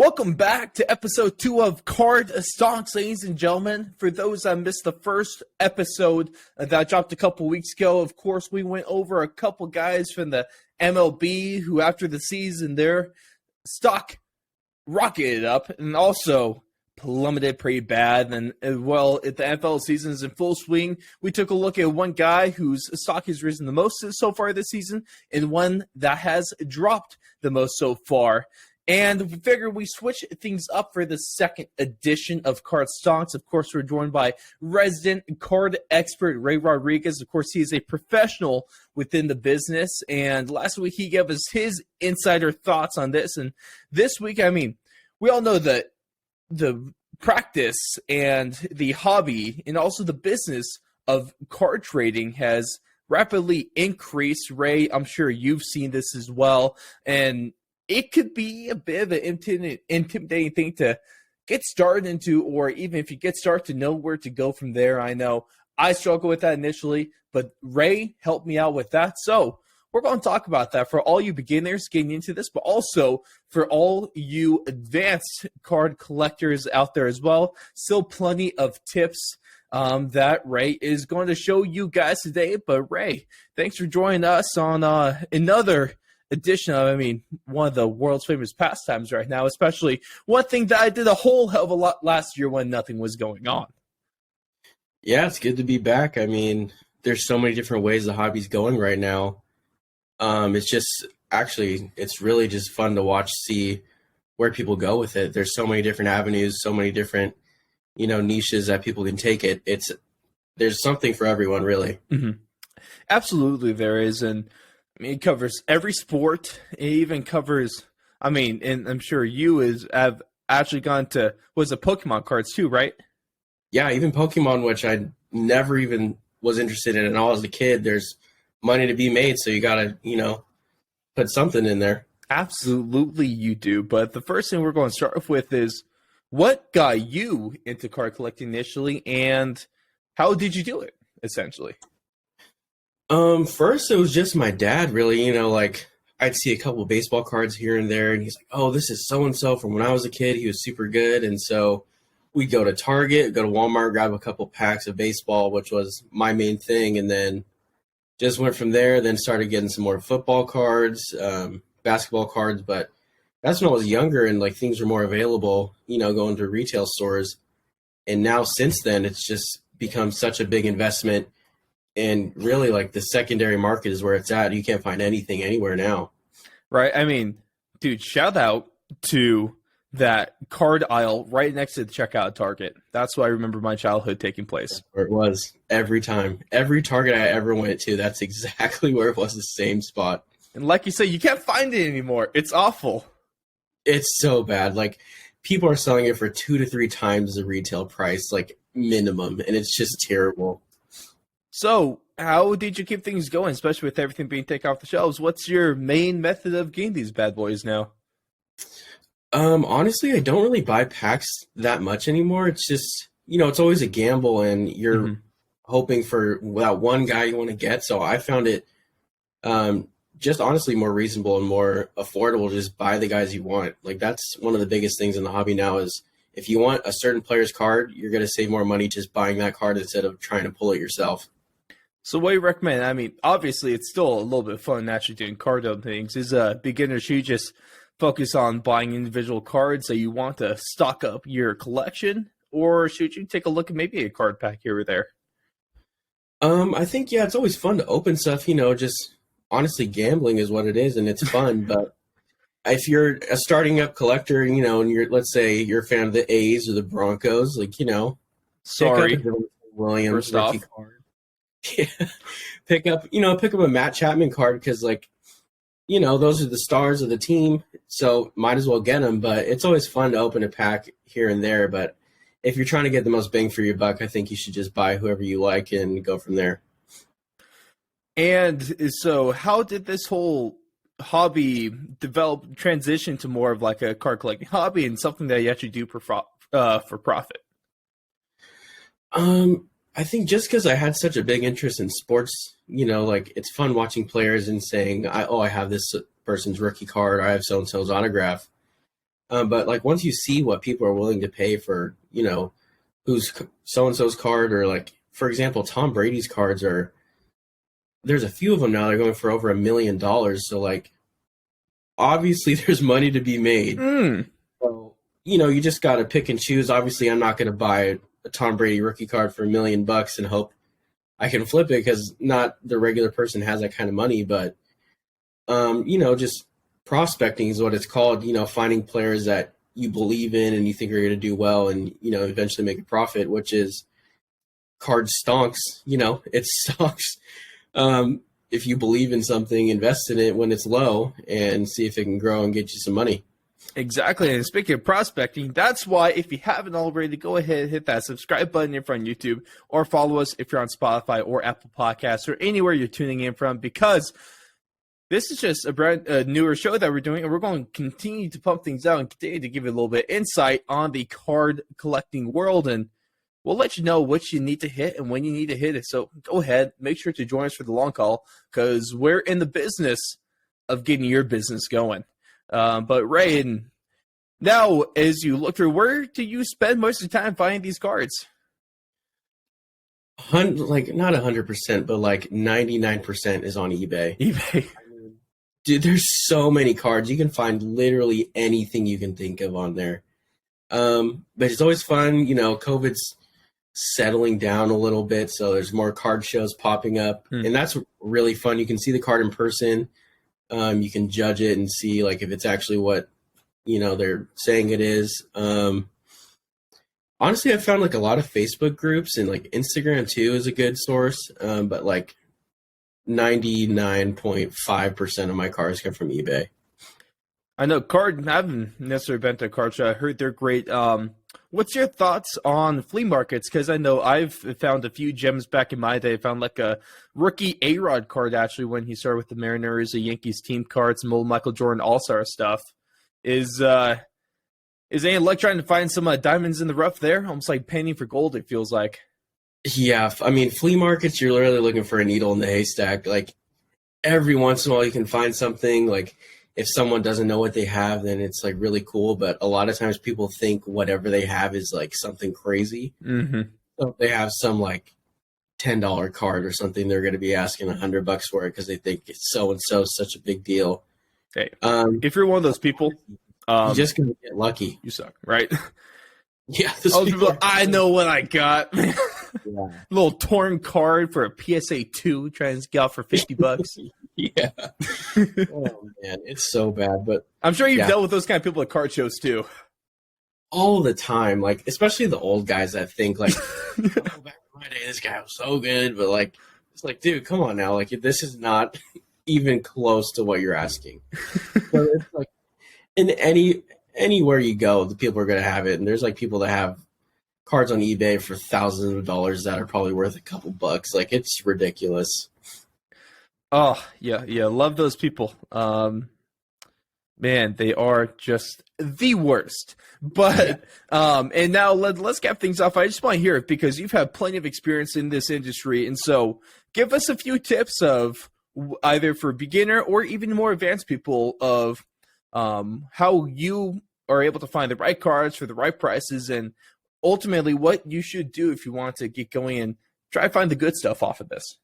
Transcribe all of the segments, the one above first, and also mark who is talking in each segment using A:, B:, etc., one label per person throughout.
A: Welcome back to episode 2 of Card Stonks, ladies and gentlemen. For those that missed the first episode that dropped a couple weeks ago, of course, we went over a couple guys from the MLB who, after the season, their stock rocketed up and also plummeted pretty bad. And well, if the NFL season is in full swing, we took a look at one guy whose stock has risen the most so far this season and one that has dropped the most so far. And we figured we switch things up for the second edition of Card Stonks. Of course, we're joined by resident card expert Ray Rodriguez. Of course, he is a professional within the business. And last week, he gave us his insider thoughts on this. And this week, I mean, we all know that the practice and the hobby and also the business of card trading has rapidly increased. Ray, I'm sure you've seen this as well. And it could be a bit of an intimidating thing to get started into, or even if you get started, to know where to go from there. I know I struggled with that initially, but Ray helped me out with that. So we're going to talk about that for all you beginners getting into this, but also for all you advanced card collectors out there as well. Still plenty of tips that Ray is going to show you guys today. But Ray, thanks for joining us on another edition of, one of the world's famous pastimes right now, especially one thing that I did a whole hell of a lot last year when nothing was going on.
B: Yeah, it's good to be back. There's so many different ways the hobby's going right now. It's really just fun to watch, see where people go with it. There's so many different avenues, so many different, niches that people can take it. There's something for everyone, really.
A: Mm-hmm. Absolutely there is. And it covers every sport. It even covers, and I'm sure you have actually gone to, was it Pokemon cards too, right?
B: Yeah, even Pokemon, which I never even was interested in at all as a kid. There's money to be made, so you got to, put something in there.
A: Absolutely you do. But the first thing we're going to start off with is, what got you into card collecting initially, and how did you do it, essentially?
B: First it was just my dad, really. I'd see a couple of baseball cards here and there, and he's like, oh, this is so-and-so from when I was a kid. He was super good. And so we'd go to Target, go to Walmart, grab a couple packs of baseball, which was my main thing. And then just went from there, then started getting some more football cards, basketball cards. But that's when I was younger and things were more available, going to retail stores. And now since then, it's just become such a big investment. And really, the secondary market is where it's at. You can't find anything anywhere now.
A: Right. Dude, shout out to that card aisle right next to the checkout at Target. That's where I remember my childhood taking place.
B: Where it was every time. Every Target I ever went to, that's exactly where it was, the same spot.
A: And like you say, you can't find it anymore. It's awful.
B: It's so bad. People are selling it for 2 to 3 times the retail price, minimum. And it's just terrible.
A: So, how did you keep things going, especially with everything being taken off the shelves? What's your main method of getting these bad boys now?
B: Honestly, I don't really buy packs that much anymore. It's just, it's always a gamble, and you're hoping for that one guy you want to get. So I found it just honestly more reasonable and more affordable to just buy the guys you want. That's one of the biggest things in the hobby now is if you want a certain player's card, you're going to save more money just buying that card instead of trying to pull it yourself.
A: So what do you recommend? Obviously, it's still a little bit fun actually doing card openings. Is beginners who just focus on buying individual cards that you want to stock up your collection, or should you take a look at maybe a card pack here or there?
B: I think, it's always fun to open stuff, just honestly gambling is what it is, and it's fun. But if you're a starting up collector, and let's say you're a fan of the A's or the Broncos,
A: Sorry,
B: Williams
A: first off.
B: Card. Yeah. pick up a Matt Chapman card because those are the stars of the team, so might as well get them. But it's always fun to open a pack here and there. But if you're trying to get the most bang for your buck, I think you should just buy whoever you like and go from there.
A: And so how did this whole hobby transition to more of a card collecting hobby and something that you actually do for profit?
B: I think just because I had such a big interest in sports, it's fun watching players and saying, I have this person's rookie card, I have so-and-so's autograph. But like once you see what people are willing to pay for, who's so and so's card, or like for example, Tom Brady's cards are. There's a few of them now. They're going for over $1 million. So like, obviously, there's money to be made. So you just got to pick and choose. Obviously, I'm not going to buy a Tom Brady rookie card for $1 million and hope I can flip it, because not the regular person has that kind of money. But just prospecting is what it's called. Finding players that you believe in and you think are going to do well, and eventually make a profit, which is card stonks. It stonks. If you believe in something, invest in it when it's low and see if it can grow and get you some money.
A: Exactly. And speaking of prospecting, that's why if you haven't already, go ahead and hit that subscribe button if you're on YouTube, or follow us if you're on Spotify or Apple Podcasts or anywhere you're tuning in from, because this is just a newer show that we're doing, and we're going to continue to pump things out and continue to give you a little bit of insight on the card collecting world. And we'll let you know what you need to hit and when you need to hit it. So go ahead, make sure to join us for the long haul, because we're in the business of getting your business going. But Ray, and now as you look through, where do you spend most of the time finding these cards?
B: Like not 100%, but like 99% is on eBay.
A: eBay.
B: Dude, there's so many cards. You can find literally anything you can think of on there. But it's always fun. COVID's settling down a little bit, so there's more card shows popping up, and that's really fun. You can see the card in person. You can judge it and see like if it's actually what they're saying it is. Honestly, I found like a lot of Facebook groups, and like Instagram too is a good source. But like 99.5% of my cards come from eBay.
A: I know I haven't necessarily been to a card show. I heard they're great. What's your thoughts on flea markets? Because I know I've found a few gems back in my day. I found like a rookie A-Rod card actually when he started with the Mariners, a Yankees team card, some old Michael Jordan All-Star stuff. Is any luck trying to find some diamonds in the rough there? Almost like panning for gold, it feels like.
B: Yeah, I mean, flea markets, you're literally looking for a needle in the haystack. Like, every once in a while you can find something. Like, if someone doesn't know what they have, then it's, like, really cool. But a lot of times people think whatever they have is, like, something crazy.
A: Mm-hmm.
B: So if they have some, like, $10 card or something, they're going to be asking $100 for it because they think it's so-and-so such a big deal.
A: Hey, if you're one of those people,
B: you're just going to get lucky.
A: You suck, right?
B: Yeah.
A: I know what I got.
B: Yeah.
A: Little torn card for a PSA 2 trying to get out for $50.
B: Yeah. Oh man, it's so bad. But
A: I'm sure you've dealt with those kind of people at card shows too.
B: All the time, like especially the old guys that think like, oh, back in my day, this guy was so good, but like it's like, dude, come on now, like this is not even close to what you're asking. So it's like in anywhere you go, the people are gonna have it, and there's like people that have cards on eBay for thousands of dollars that are probably worth a couple bucks. Like it's ridiculous.
A: Oh yeah, love those people. Man, they are just the worst. But and now let's cap things off. I just want to hear it because you've had plenty of experience in this industry, and so give us a few tips of either for beginner or even more advanced people of how you are able to find the right cards for the right prices, and ultimately what you should do if you want to get going and try to find the good stuff off of this.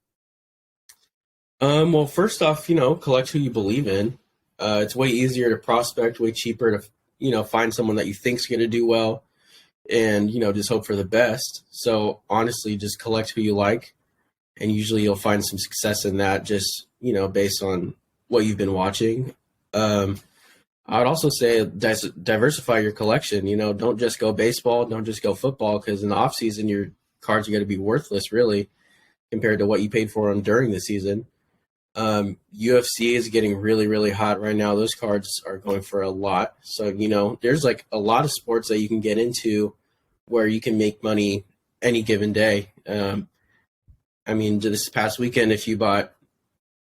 B: Well, first off, collect who you believe in. It's way easier to prospect, way cheaper to, find someone that you think's going to do well and, just hope for the best. So honestly, just collect who you like, and usually you'll find some success in that just, based on what you've been watching. I would also say diversify your collection. Don't just go baseball, don't just go football, because in the off season, your cards are going to be worthless really compared to what you paid for them during the season. UFC is getting really, really hot right now. Those cards are going for a lot. So, there's like a lot of sports that you can get into where you can make money any given day. I mean, this past weekend, if you bought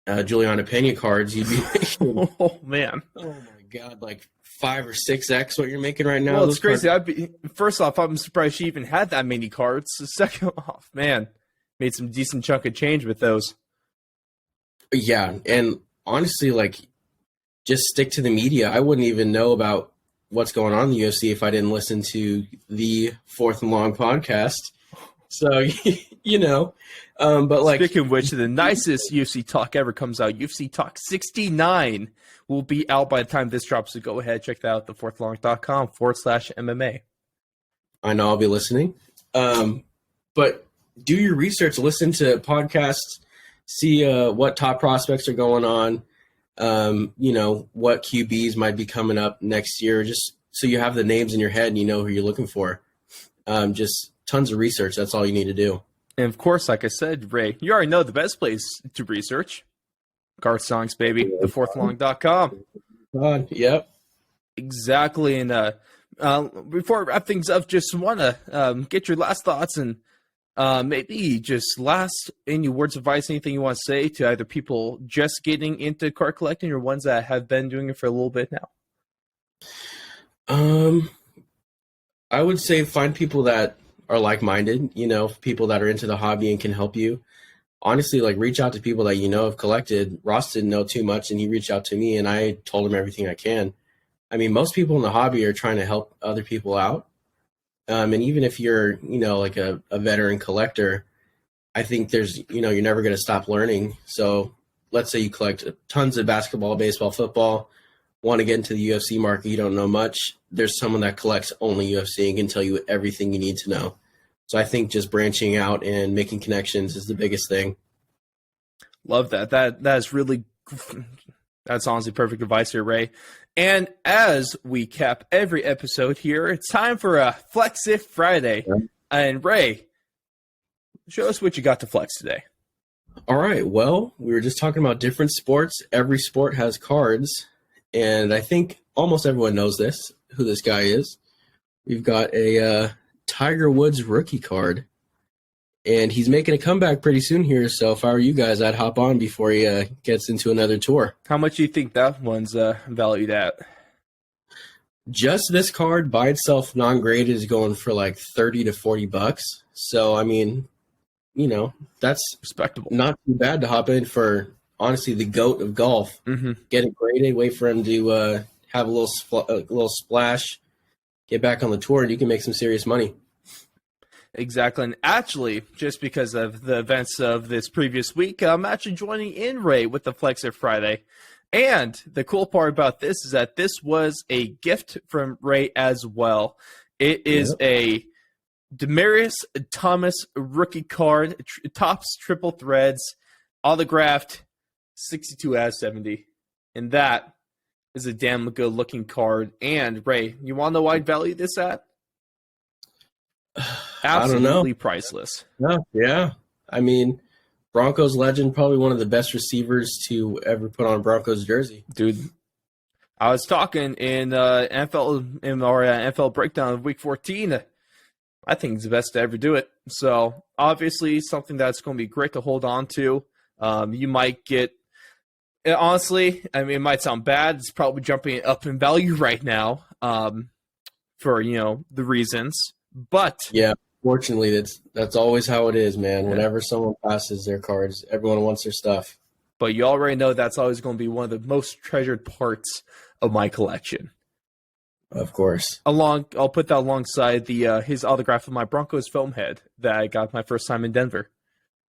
B: Juliana Pena cards, you'd be making,
A: oh man,
B: oh my god, like 5 or 6x what you're making right now.
A: Well, it's crazy. First off, I'm surprised she even had that many cards. Second off, man, made some decent chunk of change with those.
B: Yeah, and honestly, like, just stick to the media. I wouldn't even know about what's going on in the UFC if I didn't listen to the Fourth and Long podcast. So, but like,
A: speaking of which, the nicest UFC talk ever comes out. UFC Talk 69 will be out by the time this drops. So go ahead, check that out, thefourthlong.com/MMA.
B: I know I'll be listening. But do your research, listen to podcasts, see what top prospects are going on, what QBs might be coming up next year, just so you have the names in your head and you know who you're looking for. Just tons of research. That's all you need to do.
A: And of course, like I said, Ray, you already know the best place to research. Card Stonks, baby, thefourthlong.com.
B: Yep.
A: Exactly. And before I wrap things up, just want to get your last thoughts and maybe just last any words of advice, anything you want to say to either people just getting into card collecting or ones that have been doing it for a little bit now.
B: I would say find people that are like-minded, people that are into the hobby and can help you. Honestly, like reach out to people that have collected. Ross didn't know too much and he reached out to me and I told him everything I can. I mean, most people in the hobby are trying to help other people out. And even if you're, like a veteran collector, I think there's, you're never going to stop learning. So let's say you collect tons of basketball, baseball, football, want to get into the UFC market, you don't know much. There's someone that collects only UFC and can tell you everything you need to know. So I think just branching out and making connections is the biggest thing.
A: Love that. That's honestly perfect advice here, Ray. And as we cap every episode here, it's time for a Flex If Friday. Yeah. And Ray, show us what you got to flex today.
B: All right. Well, we were just talking about different sports. Every sport has cards. And I think almost everyone knows who this guy is. We've got a Tiger Woods rookie card. And he's making a comeback pretty soon here. So if I were you guys, I'd hop on before he gets into another tour.
A: How much do you think that one's valued at?
B: Just this card by itself, non-graded, is going for like $30 to $40. So, I mean, that's respectable. Not too bad to hop in for, honestly, the GOAT of golf. Mm-hmm. Get it graded, wait for him to have a little splash, get back on the tour, and you can make some serious money.
A: Exactly. And actually, just because of the events of this previous week, I'm actually joining in Ray with the Flex It Friday. And the cool part about this is that this was a gift from Ray as well. It is a Demaryius Thomas rookie card, Topps triple threads, autographed 62 out of 70. And that is a damn good looking card. And Ray, you want to know why I'd value this at? Absolutely priceless.
B: Yeah. I mean, Broncos legend, probably one of the best receivers to ever put on a Broncos jersey.
A: Dude, I was talking in NFL breakdown of Week 14. I think it's the best to ever do it. So obviously something that's going to be great to hold on to. You might get, honestly, I mean, it might sound bad. It's probably jumping up in value right now for, the reasons. But
B: yeah, fortunately, that's always how it is, man. Whenever someone passes their cards, everyone wants their stuff.
A: But you already know that's always going to be one of the most treasured parts of my collection.
B: Of course.
A: I'll put that alongside his autograph of my Broncos foam head that I got my first time in Denver.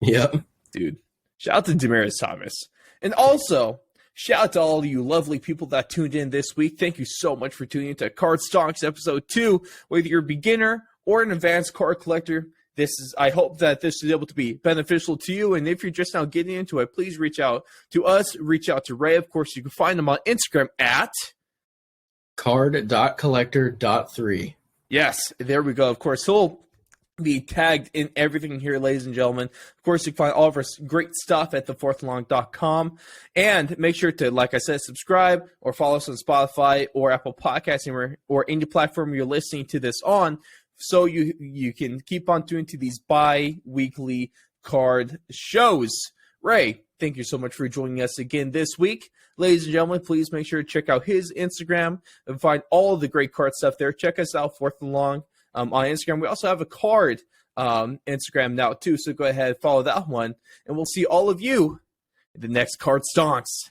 B: Yep.
A: Dude, shout out to Demaryius Thomas. And also, shout out to all of you lovely people that tuned in this week. Thank you so much for tuning into Card Stonks episode 2. Whether you're a beginner or an advanced card collector, I hope that this is able to be beneficial to you. And if you're just now getting into it, please reach out to us. Reach out to Ray. Of course, you can find him on Instagram at
B: card.collector.3.
A: Yes, there we go. Of course, he'll be tagged in everything here, ladies and gentlemen. Of course, you can find all of our great stuff at thefourthlong.com. And make sure to, like I said, subscribe or follow us on Spotify or Apple Podcasts or any platform you're listening to this on, so you can keep on tuning to these bi-weekly card shows. Ray, thank you so much for joining us again this week. Ladies and gentlemen, please make sure to check out his Instagram and find all of the great card stuff there. Check us out, Fourth and Long, on Instagram. We also have a card Instagram now, too, so go ahead and follow that one. And we'll see all of you in the next Card Stonks.